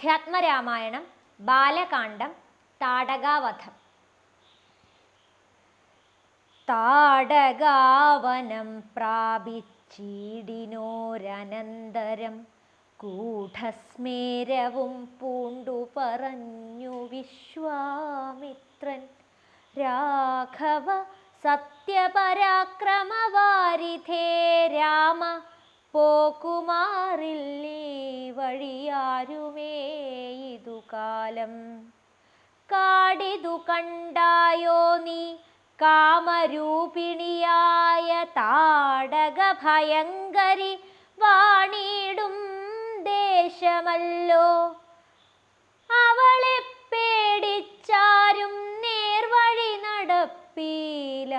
അധ്യാത്മരാമായണം ബാലകാണ്ഡം താടകാവധം. താടകാവനം പ്രാപിച്ചിടിനോരനന്തരം ഗൂഢസ്മേരവും പൂണ്ടു പറഞ്ഞു വിശ്വാമിത്രൻ, രാഘവ സത്യപരാക്രമവാരിധേ രാമ, പോക്കുമാറില്ലീ വഴിയാരുമേ ഇതുകാലം. കാടിതു കണ്ടായോ നീ കാമരൂപിണിയായ താടക ഭയങ്കരി വാണിടും ദേശമല്ലോ. അവളെ പേടിച്ചാരും നേർവഴി നടപ്പീല.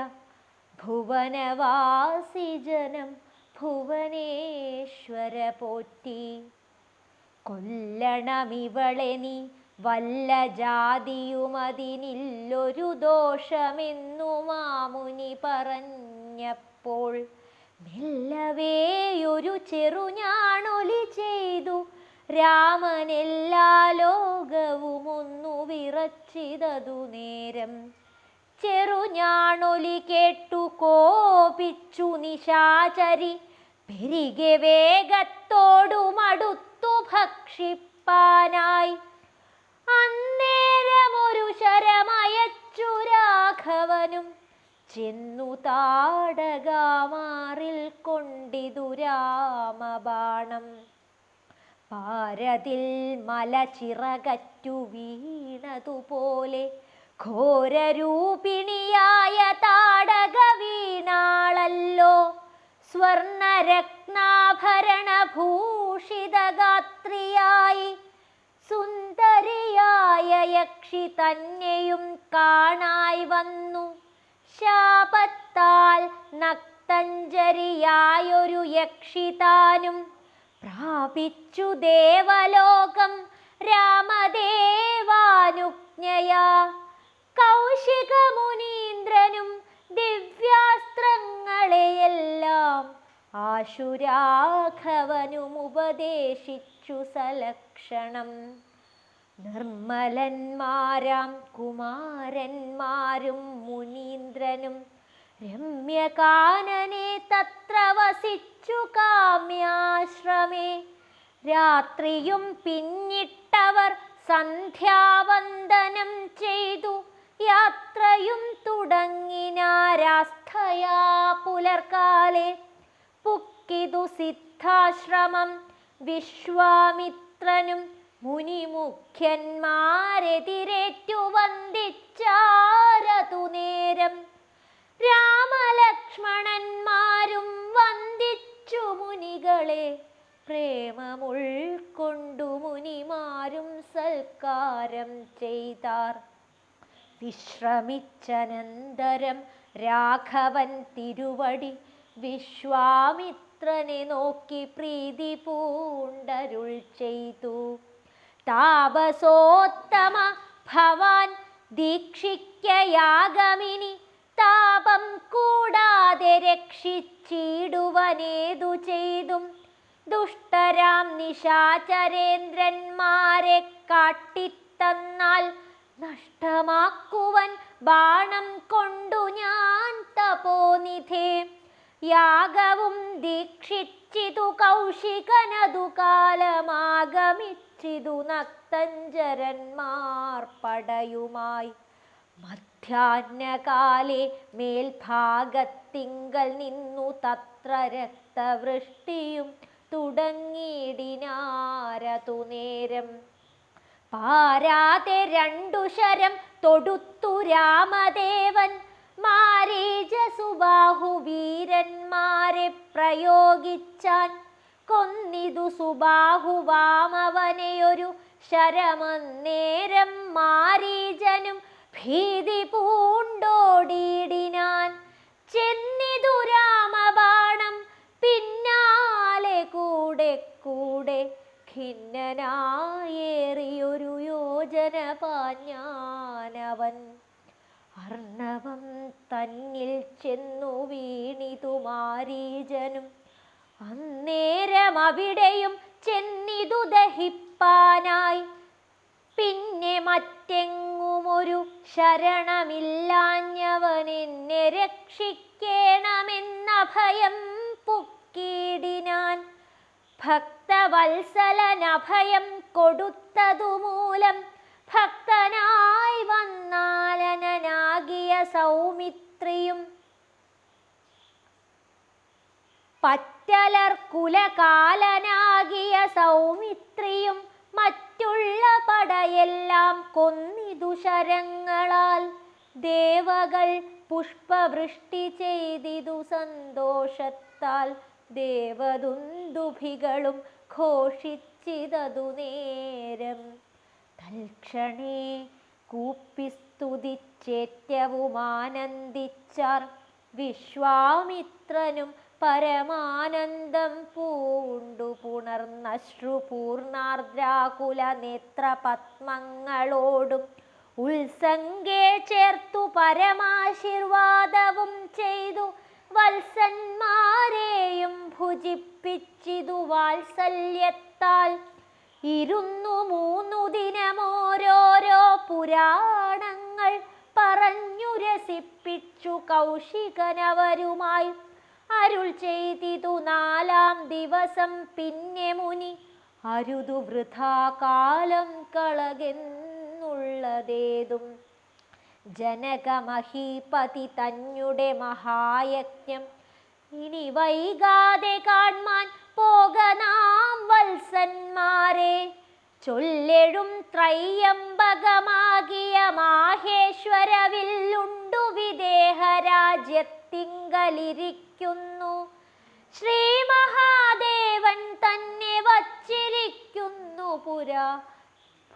ഭുവനവാസി ജനം ഭുവനേശ്വര പോറ്റി. കൊല്ലണമിവളെ നീ വല്ല ജാതിയുമതിനില്ലൊരു ദോഷമെന്നു മാമുനി പറഞ്ഞപ്പോൾ, മെല്ലവേയൊരു ചെറുഞാണൊലി ചെയ്തു രാമനെല്ലാ ലോകവും ഒന്നു വിറച്ചിതതു നേരം. ചെറുഞാണൊലി കേട്ടു കോപിച്ചു നിശാചരി, പെരികെ വേഗത്തോടു മടുത്തു ഭക്ഷിപ്പാനായി. അന്നേരമൊരു ശരമയച്ചു രാഘവനും, ചെന്നു താടകാമാറിൽ കൊണ്ടിതു രാമബാണം. പാരതിൽ മല ചിറകറ്റു വീണതുപോലെ ഘോരരൂപിണിയായ താടക വീണാളല്ലോ. സ്വർണരത്നാഭരണഭൂഷിതഗാത്രിയായി സുന്ദരിയായ യക്ഷി തന്നെയും കാണായി വന്നു. ശാപത്താൽ നക്തഞ്ജരിയായൊരു യക്ഷി താനും പ്രാപിച്ചു ദേവലോകം രാമദേവാനുജ്ഞയാ. കൗശിക മുനീന്ദ്രനും ദിവ്യാസ്ത്രങ്ങളെയെല്ലാം ആശുരാഘവനും ഉപദേശിച്ചു സലക്ഷണം. നിർമ്മലന്മാരാം കുമാരന്മാരും മുനീന്ദ്രനും രമ്യകാനനെ തത്ര വസിച്ചു കാമ്യാശ്രമേ. രാത്രിയും പിന്നിട്ടവർ സന്ധ്യാവന്ദനം ചെയ്തു യാത്രയും തുടങ്ങിനാരാസ്ഥയാ പുലർക്കാലെ. പുക്കിതു സിദ്ധാശ്രമം വിശ്വാമിത്രനും മുനിമുഖ്യന്മാരെതിരേറ്റു വന്ദിച്ചാരതു നേരം. രാമലക്ഷ്മണന്മാരും വന്ദിച്ചു മുനികളെ, പ്രേമമുൾക്കൊണ്ടു മുനിമാരും സൽക്കാരം ചെയ്താർ. വിശ്രമിച്ചനന്തരം രാഘവൻ തിരുവടി വിശ്വാമിത്രനെ നോക്കി പ്രീതി പൂണ്ടരുൾ ചെയ്തു. താപസോത്തമ ഭവാൻ ദീക്ഷിക്കയാഗമിനി, താപം കൂടാതെ രക്ഷിച്ചിടുവനേതു ചെയ്തും. ദുഷ്ടരാം നിശാചരേന്ദ്രന്മാരെ കാട്ടിത്തന്നാൽ നഷ്ടമാക്കുവൻ ബാണം കൊണ്ടു ഞാൻ തപോനിധേ. യാഗവും ദീക്ഷിച്ചിതു കൗശികനതു കാലമാഗമിച്ചിതു നക്തഞ്ജരന്മാർ പടയുമായി. മധ്യാഹ്നകാലെ മേൽഭാഗത്തിങ്കൽ നിന്നു തത്ര രക്തവൃഷ്ടിയും തുടങ്ങിയിടിനാരതു നേരം. പാരാതെ രണ്ടു ശരം തൊടുത്തു രാമദേവൻ, മാരീചസുബാഹു വീരന്മാരെ പ്രയോഗിച്ചാൻ. കൊന്നിതു സുബാഹുവാമവനെയൊരു ശരമന്നേരം മാരീചനും ഭീതി പൂണ്ടോടിയിടിനാൻ. ചെന്നിതു രാമബാണം പിന്നാലെ കൂടെ കൂടെ, ഖിന്നനായേറിയൊരു യോജന പാഞ്ഞാനവൻ. അർണവം തന്നിൽ ചെന്നു വീണിതു മാരീചനും. അന്നേരം അവിടെയും ചെന്നിതു ദഹിപ്പാനായി. പിന്നെ മറ്റെങ്ങുമൊരു ശരണമില്ലാഞ്ഞവനെന്നെ രക്ഷിക്കേണമെന്ന ഭയം പുക്കിടിനാൻ. ഭക്തവത്സലനഭയം കൊടുത്തതുമൂലം ഭക്തനായി വന്നാലനാകിയ സൗമിത്രിയും പറ്റലർ കുലകാലനാകിയ സൗമിത്രിയും മറ്റുള്ള പടയെല്ലാം കൊന്നിതു ശരങ്ങളാൽ. ദേവകൾ പുഷ്പവൃഷ്ടി ചെയ്തിതു സന്തോഷത്താൽ. ദേവദുന്ദുഭികളും ഘോഷിച്ചിതതു നേരം. തൽക്ഷണേ കൂപ്പിസ്തുതിച്ചേറ്റവും ആനന്ദിച്ചാർ. വിശ്വാമിത്രനും പരമാനന്ദം പൂണ്ടു പുണർന്നശ്രുപൂർണാർദ്രാകുല നേത്രപത്മങ്ങളോടും ഉത്സംഗേ ചേർത്തു പരമാശീർവാദവും ചെയ്തു. വത്സന്മാരെയും ഭുജിപ്പിച്ചിതു വാത്സല്യത്താൽ. 2-3 ദിനമോരോരോ പുരാണങ്ങൾ പറഞ്ഞു രസിപ്പിച്ചു കൗശികനവരുമായി. അരുൾ ചെയ്തിതു 4-ാം ദിവസം പിന്നെ മുനി, അരുതു വൃഥാ കാലം കളകെന്നുള്ളതേതും. ജനകമഹീപതി തന്നുടെ മഹായജ്ഞം ഇനി വൈകാതെ കാൺമാൻ പോകനാം വത്സന്മാരെ. ചൊല്ലെഴും ത്രയംബകമാകിയ മാഹേശ്വരവില്ലുണ്ടു വിദേഹരാജ്യത്തിങ്കലിരിക്കുന്നു. ശ്രീ മഹാദേവൻ തന്നെ വച്ചിരിക്കുന്നു പുരാ.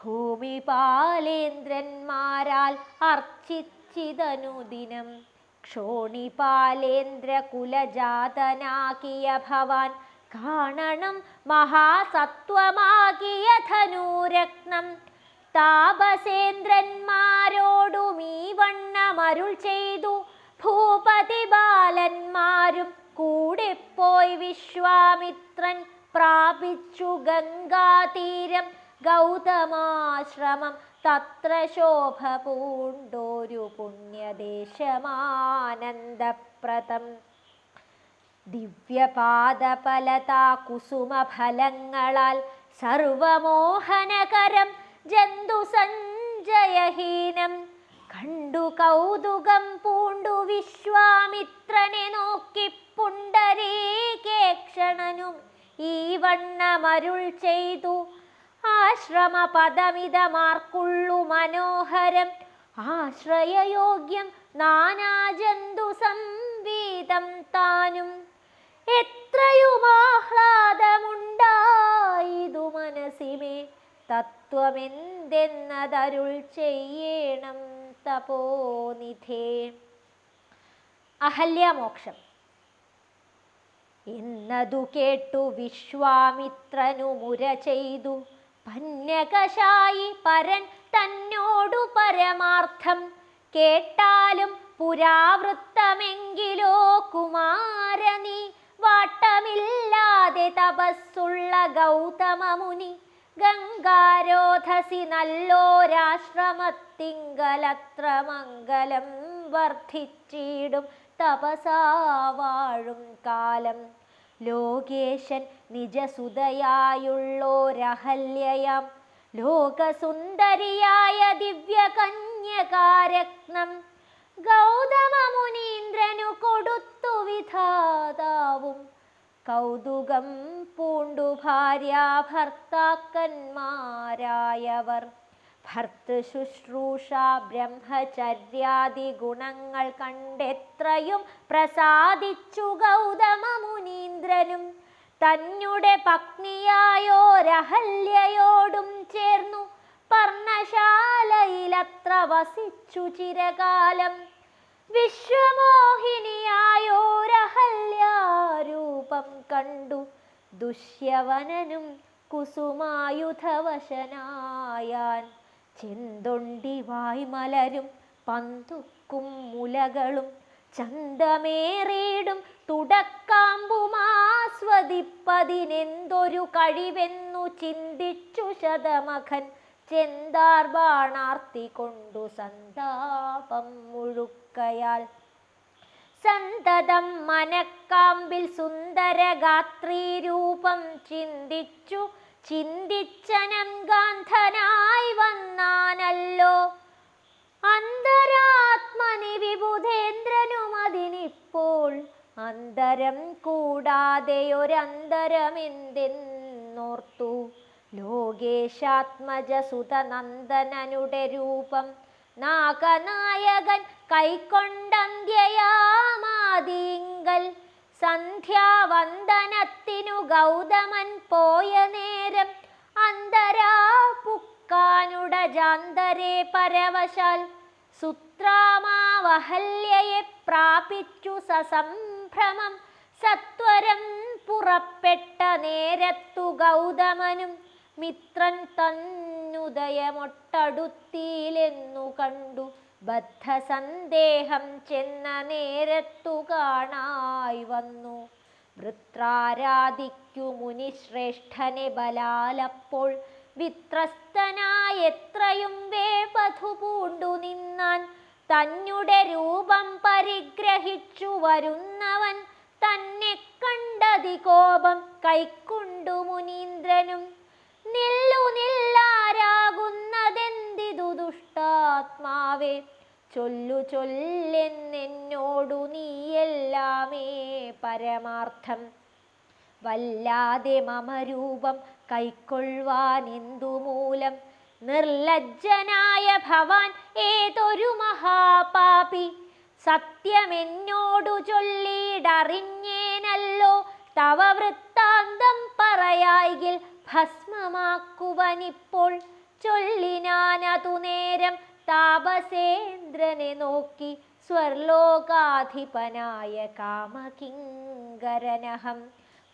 ഭൂമിപാലേന്ദ്രന്മാരാൽ അർച്ചിച്ചിതനുദിനം. ക്ഷോണിപാലേന്ദ്ര കുലജാതനാകിയ ഭവാൻ കാണണം മഹാസത്വമാകിയ ധനുരത്നം. താപസേന്ദ്രന്മാരോടും ഈ വണ്ണമരുൾ ചെയ്തു. ഭൂപതി ബാലന്മാരും കൂടെ പോയി വിശ്വാമിത്രൻ പ്രാപിച്ചു ഗംഗാതീരം ഗൗതമാശ്രമം. തത്ര ശോഭ പൂണ്ടോരു പുണ്യദേശമാനന്ദപ്രദം. ദിവ്യപാദപലതാ കുസുമഫലങ്ങളാൽ സർവമോഹനകരം ജന്തു സഞ്ജയഹീനം. കണ്ടു കൗതുകം പൂണ്ടു വിശ്വാമിത്രനെ നോക്കി പുണ്ടരീകേക്ഷണനും ഈ വണ്ണമരുൾ ചെയ്തു. ആശ്രമപദമിതമാർക്കുള്ളു മനോഹരം. ആശ്രയയോഗ്യം നാനാജന്തു സംവീതം താനും. എത്രയുമാഹ്ലാദമുണ്ടായിതു മനസ്സിമേ. തത്വമെന്തെന്നതരുൾ ചെയ്യണം തപോനിധേ. അഹല്യാമോക്ഷം എന്നതു കേട്ടു വിശ്വാമിത്രനു മുര ചെയ്തു. പന്നകശായി പരൻ തന്നോടു പരമാർത്ഥം. കേട്ടാലും പുരാവൃത്തമെങ്കിലോ കുമാര നീ. വാട്ടമില്ലാതെ തപസ്സുള്ള ഗൗതമമുനി ഗംഗാരോധസി നല്ലോരാശ്രമത്തിങ്കലത്ര മംഗലം വർദ്ധിച്ചിടും തപസാ വാഴും കാലം. ലോകേശൻ നിജസുതയായുള്ളോരഹല്യയാം ലോകസുന്ദരിയായ ദിവ്യകന്യകാരത്നം ഗൗതമമുനീന്ദ്രനു കൊടുത്തു വിധാതാവും. കൗതുകം പൂണ്ടു ഭാര്യാഭർത്താക്കന്മാരായവർ. ഭർത്തൃശുശ്രൂഷ ബ്രഹ്മചര്യാദി ഗുണങ്ങൾ കണ്ടെത്രയും പ്രസാദിച്ചു ഗൗതമമുനീന്ദ്രനും. തന്നുടെ പത്നിയായോരഹല്യയോടും ചേർന്നു പർണശാലയിലത്ര വസിച്ചു ചിരകാലം. വിശ്വമോഹിനിയായോരഹല്യാരൂപം കണ്ടു ദുഷ്യവനനും കുസുമായുധവശനായാൻ. ചെന്തൊണ്ടി വായ്മലരും പന്തുക്കും മുലകളും ചന്തമേറിയിടും തുടക്കാമ്പുമാസ്വദിച്ചിതാൻ. സന്തതിപ്പതിനെന്തൊരു കഴിവെന്നു ചിന്തിച്ചു ശതമഖൻ ചെന്താർ ബാണാർത്തി കൊണ്ടു സന്താപം മുഴുക്കയാൽ സന്തതം മനക്കാമ്പിൽ സുന്ദരഗാത്രീരൂപം ചിന്തിച്ചനം ഗാന്ധനായി വന്നാനല്ലോ അന്തരാത്മനി വിബുധേന്ദ്രനുമതിനിപ്പോൾ അന്തരം കൂടാതെയൊരന്തരമെന്തെന്നോർത്തു ലോകേശാത്മജസുതനന്ദനനുടെ രൂപം നാഗനായകൻ കൈക്കൊണ്ടന്ത്യയാമാദീങ്കൽ സന്ധ്യാവന്ദനത്തിനു ഗൗതമൻ പോയ നേരം അന്തരാ പുക്കാനുടജാന്തരേ പരവശാൽ സുത്രാമാവഹല്യയെ പ്രാപിച്ചു സസംഭ്രമം സത്വരം പുറപ്പെട്ട നേരത്തു ഗൗതമനും മിത്രൻ തന്നുദയമൊട്ടടുത്തിയിലെന്നു കണ്ടു ബദ്ധസന്ദേഹം ചെന്ന നേരത്തു കാണായി വന്നു വൃത്രാരാധിക്കു മുനിശ്രേഷ്ഠനെ ബലാലപ്പോൾ വിത്രസ്തനായെത്രയും വേപഥു പൂണ്ടു നിന്നാൻ തന്നുടെ രൂപം പരിഗ്രഹിച്ചു വരുന്നവൻ തന്നെ കണ്ടതി കോപം കൈക്കൊണ്ടു മുനീന്ദ്രനും നില്ലാരാകുന്നതെന്തിതു ദുഷ്ടാത്മാവേ ചൊല്ലെന്നോടു നീയെല്ലാമേ പരമാർത്ഥം വല്ലാതെ മമ രൂപം കൈക്കൊള്ളുവാനെന്തു മൂലം നിർലജ്ജനായ ഭവാൻ ഏതൊരു മഹാപാപി സത്യമെന്നോടു ചൊല്ലിയിടറിഞ്ഞേനല്ലോ തവ വൃത്താന്തം പറയായിൽ ഭസ്മമാക്കുവനിപ്പോൾ ചൊല്ലിനാനതു നേരം താപസേന്ദ്രനെ നോക്കി സ്വർലോകാധിപനായ കാമകിങ്കരനഹം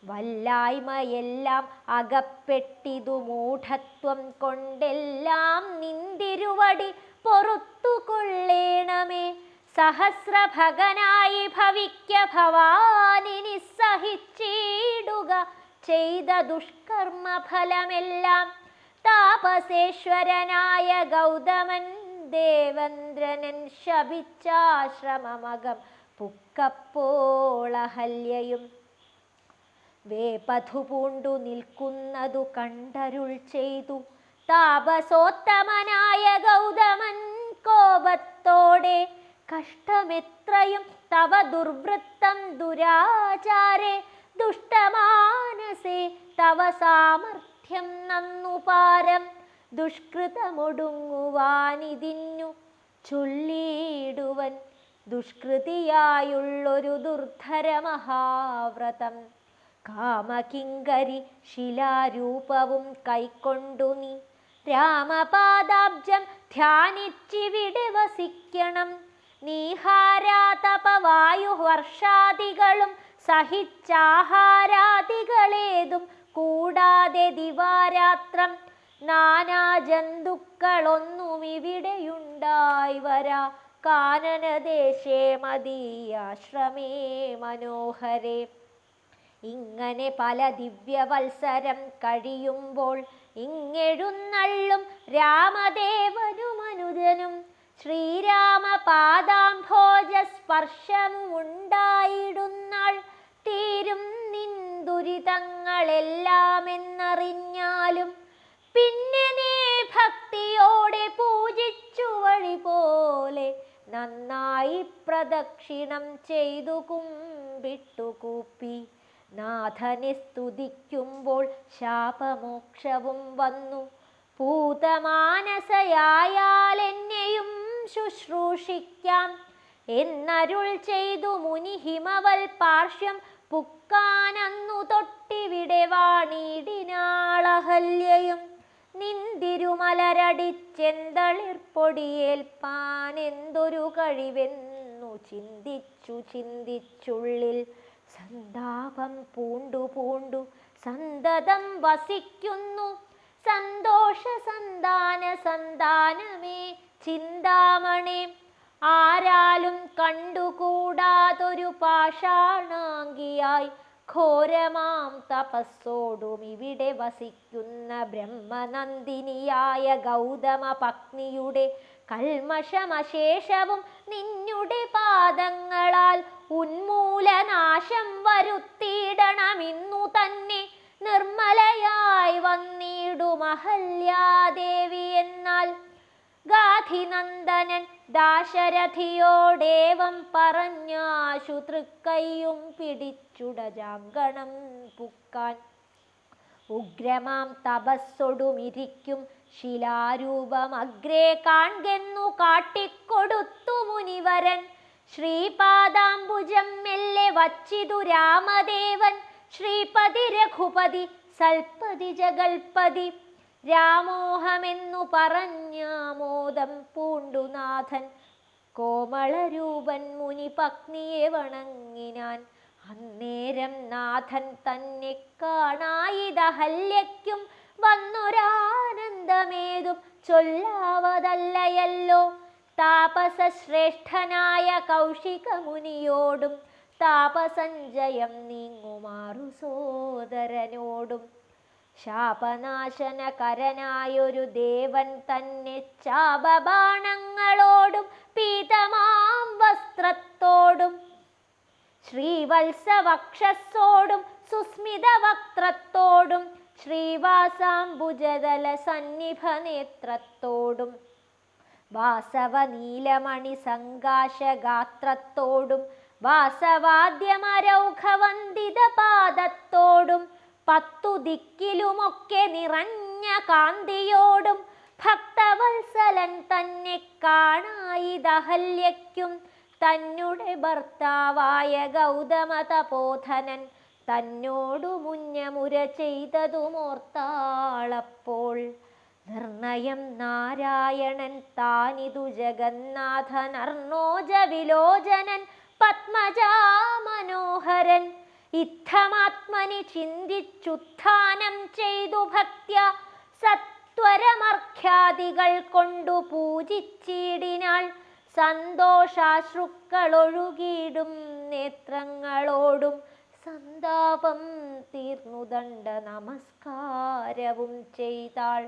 വല്ലായ്മയെല്ലാം അകപ്പെട്ടിതു മൂഢത്വം കൊണ്ടെല്ലാം നിന്തിരുവടി പൊറുത്തുകൊള്ളേണമേ സഹസ്രഭഗനായി ഭവിക്ക ഭവാനിനി സഹിച്ചിടുക ചെയ്ത ദുഷ്കർമ്മ ഫലമെല്ലാം താപസേശ്വരനായ ഗൗതമൻ ദേവേന്ദ്രനൻ ശപിച്ചാശ്രമമകം പുക്കപ്പോളഹല്യയും വേപഥു പൂണ്ടു നിൽക്കുന്നതു കണ്ടരുൾ ചെയ്തു താപസോത്തമനായ ഗൗതമൻ കോപത്തോടെ കഷ്ടമെത്രയും തവ ദുർവൃത്തം ദുരാചാരേ ദുഷ്ടമാനസേ തവ സാമർഥ്യം നന്നുപാരം ദുഷ്കൃതമൊടുങ്ങുവാനിതിന്നു ചൊല്ലിയിടുവൻ ദുഷ്കൃതിയായുള്ളൊരു ദുർധര മഹാവ്രതം കാമകിങ്കരി ശിലാരൂപവും കൈക്കൊണ്ടു നീ രാമപാദാബ്ജം ധ്യാനിച്ചിവിടെ വസിക്കണം നീഹാരാതപവായുവർഷാദികളും സഹിച്ചാഹാരാദികളേതും കൂടാതെ ദിവാരാത്രം നാനാജന്തുക്കളൊന്നും ഇവിടെയുണ്ടായി വരാ കാനനദേശേ മദീയാശ്രമേ മനോഹരേ ഇങ്ങനെ പല ദിവ്യവത്സരം കഴിയുമ്പോൾ ഇങ്ങെഴുന്നള്ളും രാമദേവനും അനുജനും ശ്രീരാമപാദാംഭോജ സ്പർശമുണ്ടായിടുന്നാൾ തീരും നിന്ദുരിതങ്ങളെല്ലാം എന്നറിഞ്ഞാലും പിന്നെ നീ ഭക്തിയോടെ പൂജിച്ചു വഴി പോലെ നന്നായി പ്രദക്ഷിണം ചെയ്തു കുമ്പിട്ടു കൂപ്പി നാഥനെ സ്തുതിക്കുമ്പോൾ ശാപമോക്ഷവും വന്നു പൂതമാനസയായാൽ എന്നെയും ശുശ്രൂഷിക്കാം എന്നരുൾ ചെയ്തു മുനി ഹിമവൽ പാർശ്വം പുക്കാനന്നു തൊട്ടിവിടെ വാണിടിനാളഹല്യയും നിന്തിരുമലരടിച്ചെന്തളിർപ്പൊടിയേൽപ്പാൻ എന്തൊരു കഴിവെന്നു ചിന്തിച്ചുള്ളിൽ സന്താപം പൂണ്ടു സന്തതം വസിക്കുന്നു സന്തോഷ സന്താനമേ ചിന്താമണേ ആരാലും കണ്ടുകൂടാതൊരു പാഷാണാങ്കിയായി ഘോരമാം തപസ്സോടും ഇവിടെ വസിക്കുന്ന ബ്രഹ്മനന്ദിനിയായ ഗൗതമ പത്നിയുടെ കൽമഷമശേഷവും നിന്നുടെ പാദങ്ങളാൽ ഉന്മൂലനാശം വരുത്തിയിടണമിന്നു തന്നെ നിർമ്മലയായി വന്നിടും അഹല്യാദേവി എന്നാൽ. ഗാധിനന്ദനൻ ദാശരഥിയോടേവം പറഞ്ഞാശു തൃക്കൈയും പിടിച്ചുടജാങ്കണം പുക്കാൻ. ഉഗ്രമാം തപസ്സൊടുമിരിക്കും ശിലാരൂപമഗ്രേ കാൺകെന്നു കാട്ടിക്കൊടുത്തു മുനിവരൻ. ശ്രീപാദാംബുജം മെല്ലെ വച്ചിതു രാമദേവൻ. ശ്രീപതി രഘുപതി സൽപതി ജഗൽപതി രാമോഹമെന്നു പറഞ്ഞാമോദം പൂണ്ടുനാഥൻ. കോമളരൂപൻ മുനി പത്നിയെ വണങ്ങിനാൻ. അന്നേരം നാഥൻ തന്നെ കാണായിതഹല്യയ്ക്കും വന്നൊരാനന്ദമേതും ചൊല്ലാവതല്ലയല്ലോ. താപസശ്രേഷ്ഠനായ കൗശിക മുനിയോടും താപസഞ്ജയം നീങ്ങുമാറു സോദരനോടും ശാപനാശനകരനായൊരു ദേവൻ തന്നെ ചാപബാണങ്ങളോടും പീതമാം വസ്ത്രത്തോടും ശ്രീവത്സവക്ഷസ്സോടും സുസ്മിത വക്ത്രത്തോടും ശ്രീവാസാംബുജദല സന്നിഭ നേത്രത്തോടും വാസവനീലമണി സങ്കാശഗാത്രത്തോടും വാസവാദ്യമരൗഘവന്ദിത പാദത്തോടും 10 ദിക്കിലുമൊക്കെ നിറഞ്ഞ കാന്തിയോടും ഭക്തവത്സലൻ തന്നെ കാണായിതഹല്യയ്ക്കും തന്നുടെ ഭർത്താവായ ഗൗതമ തപോധനൻ തന്നോടു മുന്നമുര ചെയ്തതുമോർത്താളപ്പോൾ. നിർണയം നാരായണൻ താനിതു ജഗന്നാഥനർണോജ വിലോചനൻ പത്മജാമനോഹരൻ ഇത്തമാത്മനി ചിന്തിച്ചുത്ഥാനം ചെയ്തു ഭക്ത്യ സത്വരമർഘ്യാദികൾ കൊണ്ടു പൂജിച്ചിടിനാൾ. സന്തോഷാശ്രുക്കളൊഴുകിയിടും നേത്രങ്ങളോടും സന്താപം തീർന്നു ദണ്ഡ നമസ്കാരവും ചെയ്താൾ.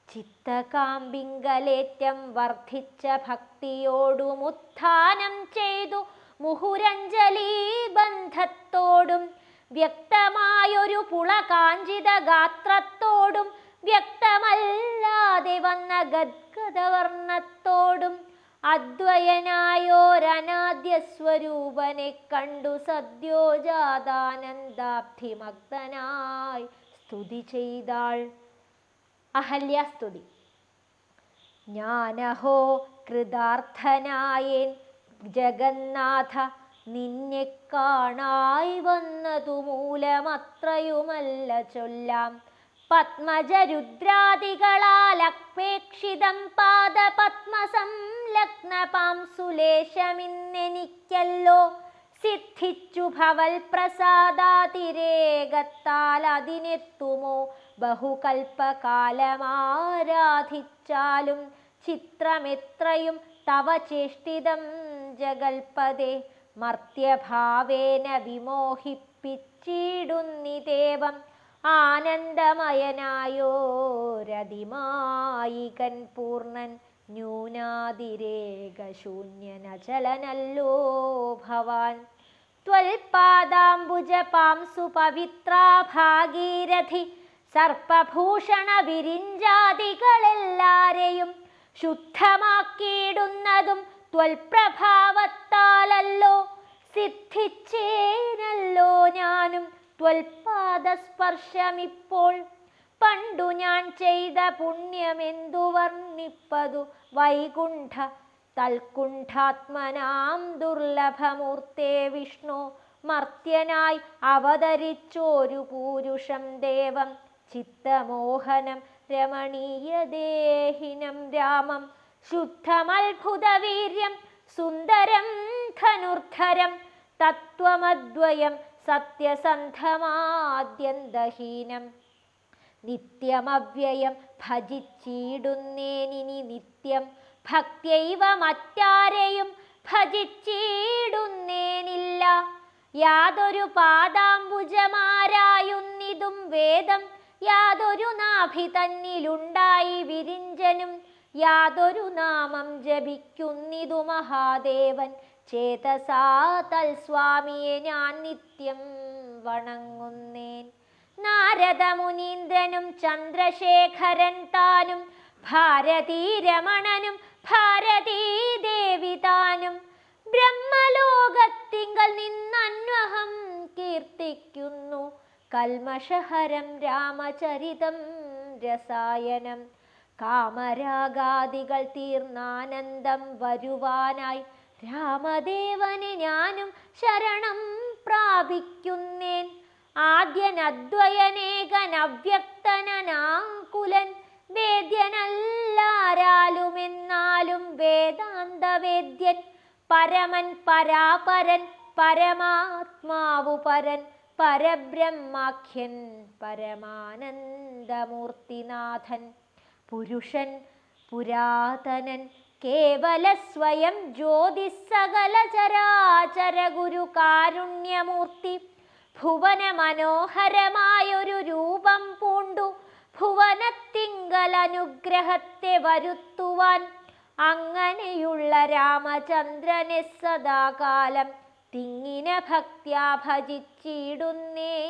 ചിത്തകാമ്പിങ്കലേറ്റം വർദ്ധിച്ച ഭക്തിയോടും ഉത്ഥാനം ചെയ്തു മുഹുരഞ്ജലീ ബന്ധത്തോടും വ്യക്തമായൊരു പുളകാഞ്ചിത ഗാത്രത്തോടും വ്യക്തമല്ലാതെ വന്ന ഗദ്ഗദവർണ്ണത്തോടും അദ്വയനായോരനാദ്യ സ്വരൂപനെ കണ്ടു സദ്യോജാതാനന്ദാബ്ധിമഗ്നായി സ്തുതി ചെയ്താൾ. അഹല്യാസ്തുതി. ഞാനഹോ കൃതാർത്ഥനായേൻ ജഗന്നാഥ, നിന്നെ കാണായി വന്നതു മൂലമത്രയുമല്ല ചൊല്ലാം. പത്മജരുദ്രാദികളാൽ അപേക്ഷിതം പാദപത്മസംലഗ്നപാംസുലേശമിന്നെനിക്കല്ലോ സിദ്ധിച്ചു ഭവൽ പ്രസാദാതിരേകത്താൽ. അതിനെത്തുമോ ബഹുകൽപ്പകാലമാരാധിച്ചാലും ചിത്രമെത്രയും തവ ചേഷ്ടിതം ജഗൽപദേ. മർത്യഭാവേന വിമോഹിപ്പിച്ചിടുന്നിദേവം ആനന്ദമയനായോരതിമായികൻ പൂർണ്ണൻ. ന്യൂനാതിരേകശൂന്യനചലനല്ലോ ഭവാൻ. ത്വൽപാദാംബുജ പാംസു പവിത്രാ ഭാഗീരഥി സർപ്പഭൂഷണ വിരിഞ്ചാദികളെല്ലാരെയും ശുദ്ധമാക്കിയിടുന്നതും ത്വൽപ്രഭാവത്താലല്ലോ. സിദ്ധിച്ചേനല്ലോ ഞാനും ത്വൽപാദസ്പർശമിപ്പോൾ. പണ്ടു ഞാൻ ചെയ്ത പുണ്യമെന്തു വർണ്ണിപ്പതു വൈകുണ്ഠ തൽക്കുണ്ഠാത്മനാം ദുർലഭമൂർത്തേ വിഷ്ണു. മർത്യനായി അവതരിച്ചോരു പൂരുഷം ദേവം ചിത്തമോഹനം രമണീയദേഹിനം രാമം. ശുദ്ധമത്ഭുതവീര്യം സുന്ദരം ധനുർധരം തത്വമദ്വയം സത്യസന്ധമാദ്യന്തഹീനം. നിത്യമവ്യയം ഭജിച്ചിടുന്നേനിനി നിത്യം. ഭക്ത്യൈവ മറ്റാരെയും ഭജിച്ചിടുന്നേനില്ല. യാതൊരു പാദാംബുജ അംബുജമാരായുന്നിതും വേദം യാതൊരു നാഭി തന്നിലുണ്ടായി വിരിഞ്ചനും യാതൊരു നാമം ജപിക്കുന്നിതു മഹാദേവൻ ചേതസാ തൽസ്വാമിയെ ഞാൻ നിത്യം വണങ്ങുന്നേൻ. നാരദ മുനീന്ദ്രനും ചന്ദ്രശേഖരൻ താനും ഭാരതീരമണനും ഭാരതീദേവി താനും ബ്രഹ്മലോകത്തിങ്കൽ നിന്നന്വഹം കീർത്തിക്കുന്നു കൽമഷഹരം രാമചരിതം രസായനം. കാമരാഗാദികൾ തീർന്നാനന്ദം വരുവാനായി രാമദേവനെ ഞാനും ശരണം പ്രാപിക്കുന്നേൻ. ആദ്യനദ്വയനേകൻ അവ്യക്തനാകുലൻ വേദ്യനല്ലാരാലുമെന്നാലും വേദാന്തവേദ്യൻ പരമൻ പരാപരൻ പരമാത്മാവു പരൻ പരബ്രഹ്മാഖ്യൻ പരമാനന്ദമൂർത്തിനാഥൻ പുരുഷൻ പുരാതനൻ കേവല സ്വയം ജ്യോതി സകല ചരാചര ഗുരു കാരുണ്യമൂർത്തി ഭുവന മനോഹരമായൊരു രൂപം പൂണ്ടു ഭുവനത്തിങ്കൽ അനുഗ്രഹത്തെ വരുത്തുവാൻ അങ്ങനെയുള്ള രാമചന്ദ്രനെ സദാകാലം തിങ്ങിന ഭക്ത്യാ ഭജിച്ചിടുന്നേൻ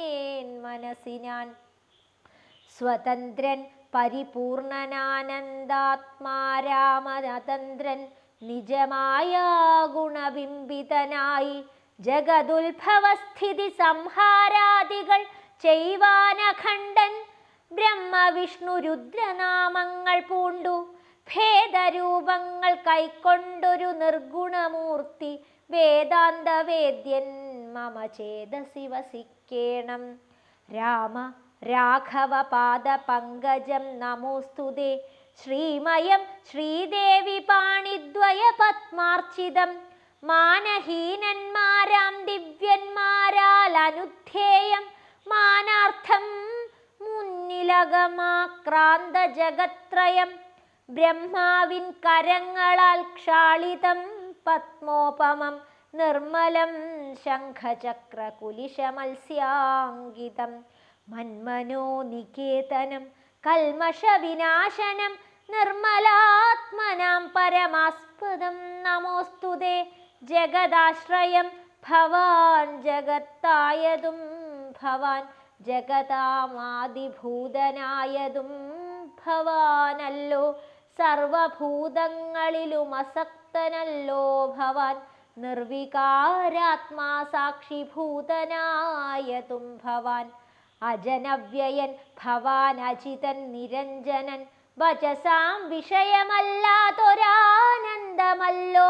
മനസ്സിനാൻ. സ്വതന്ത്രൻ പരിപൂർണനാനന്ദാത്മാ രാമനതന്ത്രൻ നിജമായ ഗുണബിംബിതനായി ജഗതുത്ഭവസ്ഥിതി സംഹാരാദികൾ ചെയ്വാനഖണ്ഡൻ ബ്രഹ്മവിഷ്ണു രുദ്രനാമങ്ങൾ പൂണ്ടു ഭേദരൂപങ്ങൾ കൈക്കൊണ്ടൊരു നിർഗുണമൂർത്തി വേദാന്തവേദ്യൻ മമ ചേതസി വസിക്കേണം. രാമ രാഘവ പാദ പങ്കജം നമോസ്തുതേ ശ്രീമയം ശ്രീദേവി പാണിദ്വയ പത്മാർച്ചിതം മാനഹീനന്മാരാം ദിവ്യന്മാരാൽ അനുധ്യേയം മാനാർത്ഥം മുന്നിലകമാക്രാന്ത ജഗത്രയം ബ്രഹ്മാവിൻ കരങ്ങളാൽ ക്ഷാളിതം പത്മോപമം നിർമ്മലം ശംഖചക്രകുലിശമത്സ്യാങ്കിതം മന്മനോ നികേതനം കൽമഷവിനാശനം നിർമ്മലാത്മനാം പരമാസ്പദം നമോസ്തുതേ. ജഗദാശ്രയം ഭവാൻ ജഗത്തായതും ഭവാൻ ജഗതാമാദിഭൂതനായതും ഭവാനല്ലോ സർവഭൂതങ്ങളിലും അസക്തനല്ലോ ഭവാൻ നിർവികാരാത്മാ സാക്ഷിഭൂതനായതും ഭവാൻ അജനവ്യയൻ ഭവാൻ അജിതൻ നിരഞ്ജനൻ വചസാം വിഷയമല്ലാതൊരാനന്ദമല്ലോ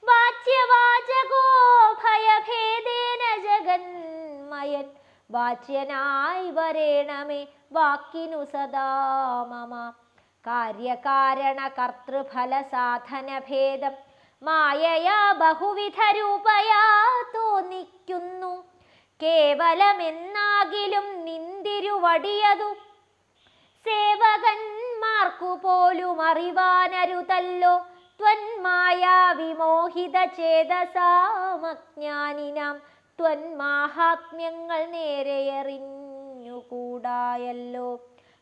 വാച്യവാചകോ ഭയഭേദേന ജഗന്മയൻ വാച്യനായി വരേണമേ വാക്കിനു സദാ മമ. കാര്യകാരണ കർത്തൃഫല സാധന ഭേദം മായയാ ബഹുവിധ രൂപയാ തോന്നിക്കുന്നു കേവലമെന്നാകിലും നിന്തിരുവടിയതു സേവകന്മാർക്കു പോലും അറിവാനരുതല്ലോ ത്വന്മായാ വിമോഹിത ചേതസാമജ്ഞാനിനാം ത്വന്മാഹാത്മ്യങ്ങൾ നേരെയറിഞ്ഞുകൂടായല്ലോ.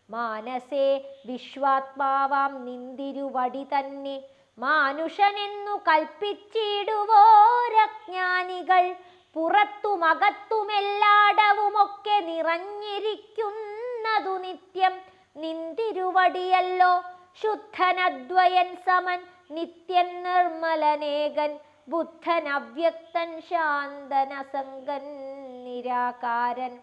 മാനസേ വിശ്വാത്മാവാം നിന്തിരുവടി തന്നെ മാനുഷനെന്നു കൽപ്പിച്ചിടുവോരജ്ഞാനികൾ പുറത്തുമകത്തുമെല്ലാടവുമൊക്കെ നിറഞ്ഞിരിക്കുന്നതു നിത്യം നിന്തിരുവടിയല്ലോ. ശുദ്ധനദ്വയൻ സമൻ നിത്യൻ നിർമ്മലനേകൻ ബുദ്ധൻ അവ്യക്തൻ ശാന്തനസംഗൻ നിരാകാരൻ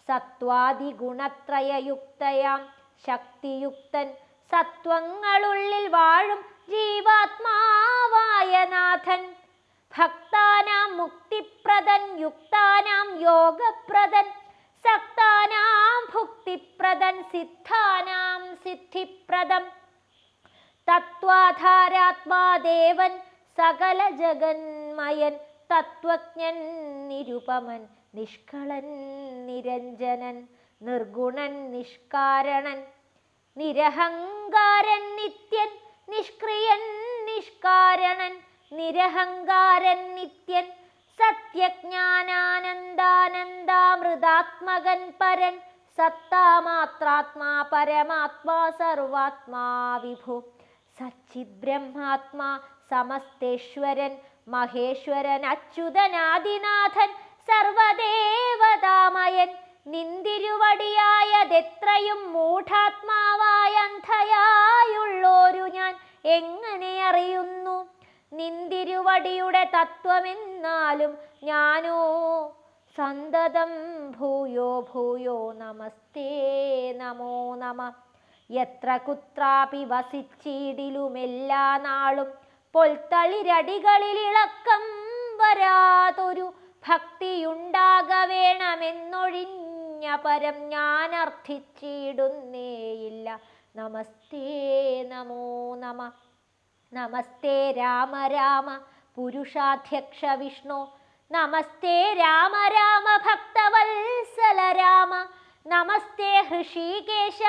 സത്വാദിഗുണത്രയയുക്തയാം ശക്തിയുക്തൻ സത്വങ്ങളുള്ളിൽ വാഴും ജീവാത്മാവായ നാഥൻ ഭക്താനാം മുക്തിപ്രദൻ യുക്താനാം യോഗപ്രദൻ സക്താനാം ഭുക്തിപ്രദൻ സിദ്ധാനാം സിദ്ധിപ്രദം തത്വാധാരാത്മാദേവൻ സകല ജഗന്മയൻ തത്വജ്ഞൻ നിരുപമൻ നിഷ്കളൻ നിരഞ്ജനൻ നിർഗുണൻ നിഷ്കാരണൻ നിരഹങ്കാരൻ നിത്യൻ നിഷ്ക്രിയൻ നിഷ്കാരണൻ നിരഹങ്കാരൻ നിത്യൻ സത്യജ്ഞാനാനന്ദാനന്ദാമൃതാത്മകൻ പരൻ സത്താമാത്രാത്മാ പരമാത്മാ സർവാത്മാ വിഭു സച്ചിത് ബ്രഹ്മാത്മാ സമസ്തേശ്വരൻ മഹേശ്വരൻ അച്യുതനാദിനാഥൻ സർവദേവതാമയൻ നിന്തിരുവടിയായതെത്രയും മൂഢാത്മാവായ അന്ധയായുള്ളോരു ഞാൻ എങ്ങനെ അറിയുന്നു നിന്തിരുവടിയുടെ തത്വമെന്നാലും ഞാനോ സന്തതം ഭൂയോ ഭൂയോ നമസ്തേ നമോ നമ എത്ര കുത്രാപി വസിച്ചിടിലുമെല്ലാ നാളും പൊൽത്തളിരടികളിൽ ഇളക്കം വരാതൊരു ഭക്തിയുണ്ടാക വേണമെന്നൊഴിഞ്ഞ പരം ഞാൻ അർത്ഥിച്ചിടുന്നേയില്ല നമസ്തേ നമോ നമ നമസ്തേ രാമ രാമ പുരുഷാധ്യക്ഷ വിഷ്ണു നമസ്തേ രാമ രാമ ഭക്തവത്സല രാമ നമസ്തേ ഹൃഷീകേശ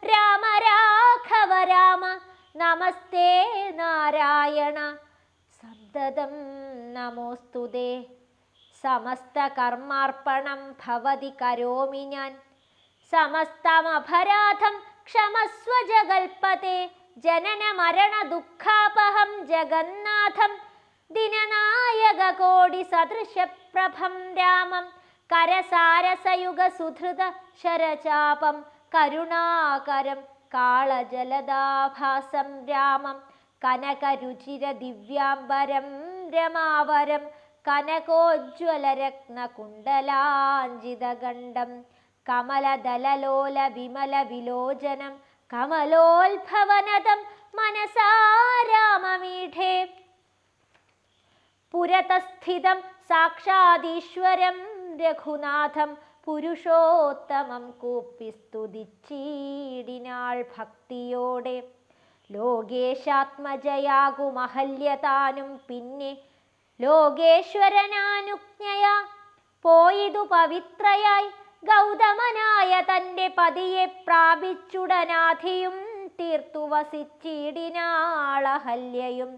രാമ രാഘവ രാമ നമസ്തേ നാരായണ സന്തതം നമോസ്തുതേ സമസ്ത കർമാർപ്പണം ഭവതി കരോമി ഞാൻ സമസ്തമപരാധം ക്ഷമസ്വ ജഗൽപതേ ജനന മരണ ദുഃഖാപഹം ജഗന്നാഥം ദിനനായക കോടി സദൃശപ്രഭം രാമം കരസാരസയുഗ സുധൃത ശരചാപം കരുണാകരം കാളജലദാഭാസം രാമം കനകരുചിര ദിവ്യാംബരം രമാവരം കനകോജ്വലരത്നകുണ്ടലാഞ്ചിതഗണ്ഡം കമലദലലോല വിമല വിലോചനം കമലോത്ഭവനദം മനസാ രാമമീഠേ പുരതസ്ഥിതം സാക്ഷാദീശ്വരം രഘുനാഥം പുരുഷോത്തമം കൂപ്പി സ്തുതിച്ചീടിനാൾ ഭക്തിയോടെ ലോകേശാത്മജയാകുമഹല്യതാനും പിന്നെ ലോകേശ്വരനാനുജ്ഞയാ പോയിതു പവിത്രയായി ഗൗതമനായ തൻ്റെ പതിയെ പ്രാപിച്ചുടനാധിയും തീർത്തു വസിച്ചിടിനാളഹല്യയും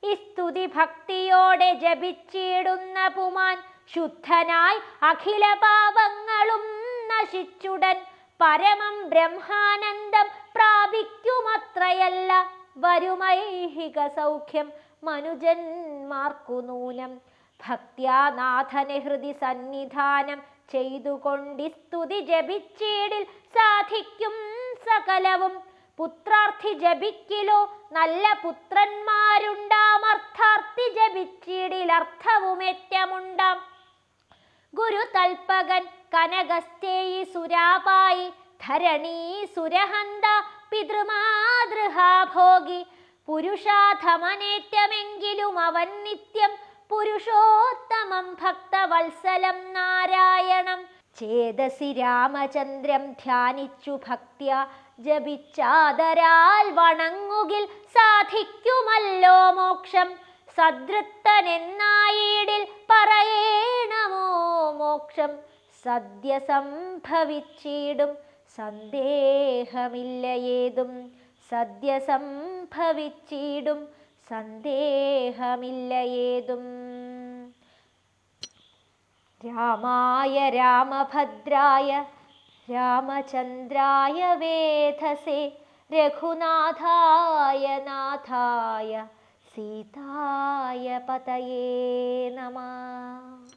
ഈ സ്തുതി ഭക്തിയോടെ ജപിച്ചിടുന്ന പുമാൻ ശുദ്ധനായി അഖില പാപങ്ങളും നശിച്ചുടൻ പരമം ബ്രഹ്മാനന്ദം പ്രാപിക്കുമത്രയല്ല വരുമൈഹിക സൗഖ്യം മനുജന്മാർക്കു നൂനം ഭക്ത്യാനാഥനെ ഹൃദി സന്നിധാനം ചെയ്തുകൊണ്ടി സ്തുതി ജപിച്ചീടിൽ സാധിക്കും സകലവും പുത്രാർത്ഥി ജപിക്കിലോ നല്ല പുത്രന്മാരുണ്ടാമർത്ഥാർത്ഥി ജപിച്ചീടിൽ അർത്ഥവുമേറ്റമുണ്ടാം ഗുരു തൽപകൻ കനകസ്ഥേയി സുരാപായി ധരണീ സുരഹന്ത പിതൃമാതൃഹാഭോഗി പുരുഷാധമനേറ്റമെങ്കിലും അവൻ നിത്യം പുരുഷോത്തമം ഭക്തവത്സലം നാരായണം ചേതസി രാമചന്ദ്രം ധ്യാനിച്ചു ഭക്ത്യ ജപിച്ചാദരാൽ വണങ്ങുകിൽ സാധിക്കുമല്ലോ മോക്ഷം സദൃത്തനെന്നായിടിൽ പറയേണമോ മോക്ഷം സദ്യ സംഭവിച്ചിടും സന്ദേഹമില്ല ഏതും സദ്യ സംഭവിച്ചിടും സന്ദേഹമില്ല ഏതും രാമായ രാമഭദ്രായ രാമചന്ദ്രായ വേധസേ രഘുനാഥായ നാഥായ സീതായ പതയേ നമഃ.